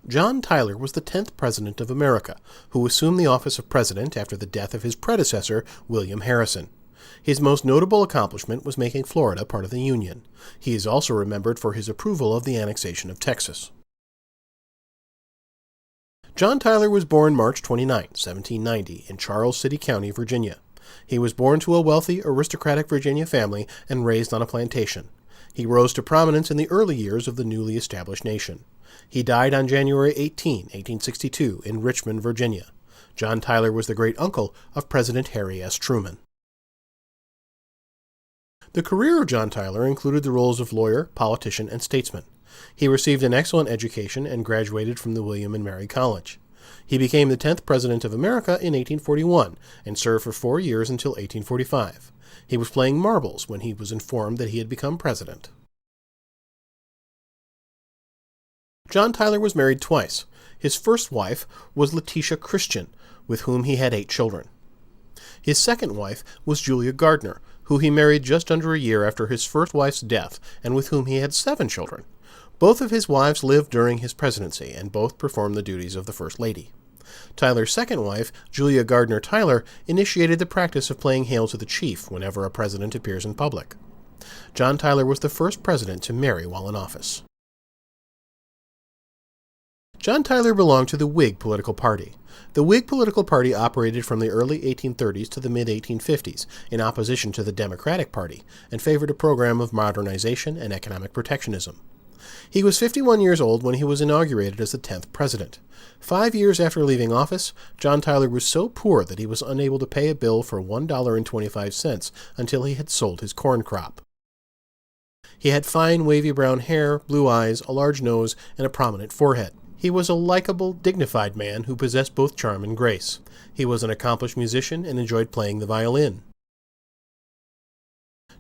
John Tyler was the 10th President of America, who assumed the office of President after the death of his predecessor, William Harrison. His most notable accomplishment was making Florida part of the Union. He is also remembered for his approval of the annexation of Texas. John Tyler was born March 29, 1790, in Charles City County, Virginia. He was born to a wealthy, aristocratic Virginia family and raised on a plantation. He rose to prominence in the early years of the newly established nation. He died on January 18, 1862, in Richmond, Virginia. John Tyler was the great-uncle of President Harry S. Truman. The career of John Tyler included the roles of lawyer, politician, and statesman. He received an excellent education and graduated from the William and Mary College. He became the 10th President of America in 1841 and served for 4 years until 1845. He was playing marbles when he was informed that he had become president. John Tyler was married twice. His first wife was Letitia Christian, with whom he had 8 children. His second wife was Julia Gardner, who he married just under a year after his first wife's death and with whom he had 7 children. Both of his wives lived during his presidency, and both performed the duties of the First Lady. Tyler's second wife, Julia Gardner Tyler, initiated the practice of playing Hail to the Chief whenever a president appears in public. John Tyler was the first president to marry while in office. John Tyler belonged to the Whig political party. The Whig political party operated from the early 1830s to the mid-1850s in opposition to the Democratic Party and favored a program of modernization and economic protectionism. He was 51 years old when he was inaugurated as the 10th president. 5 years after leaving office, John Tyler was so poor that he was unable to pay a bill for $1.25 until he had sold his corn crop. He had fine wavy brown hair, blue eyes, a large nose, and a prominent forehead. He was a likable, dignified man who possessed both charm and grace. He was an accomplished musician and enjoyed playing the violin.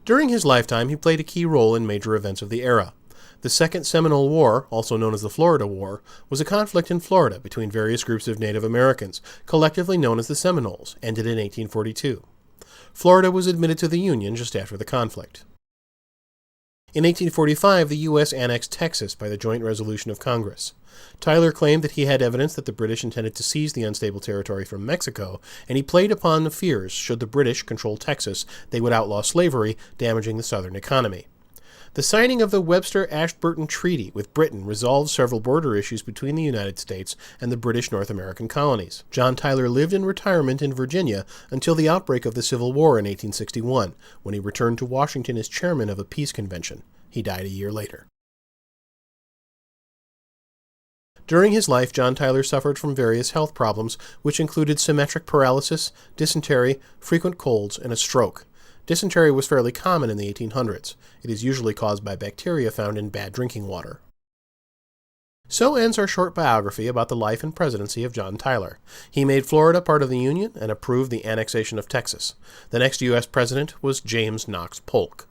During his lifetime, he played a key role in major events of the era. The Second Seminole War, also known as the Florida War, was a conflict in Florida between various groups of Native Americans, collectively known as the Seminoles, ended in 1842. Florida was admitted to the Union just after the conflict. In 1845, the U.S. annexed Texas by the joint resolution of Congress. Tyler claimed that he had evidence that the British intended to seize the unstable territory from Mexico, and he played upon the fears, should the British control Texas, they would outlaw slavery, damaging the southern economy. The signing of the Webster-Ashburton Treaty with Britain resolved several border issues between the United States and the British North American colonies. John Tyler lived in retirement in Virginia until the outbreak of the Civil War in 1861, when he returned to Washington as chairman of a peace convention. He died a year later. During his life, John Tyler suffered from various health problems, which included symmetric paralysis, dysentery, frequent colds, and a stroke. Dysentery was fairly common in the 1800s. It is usually caused by bacteria found in bad drinking water. So ends our short biography about the life and presidency of John Tyler. He made Florida part of the Union and approved the annexation of Texas. The next U.S. president was James Knox Polk.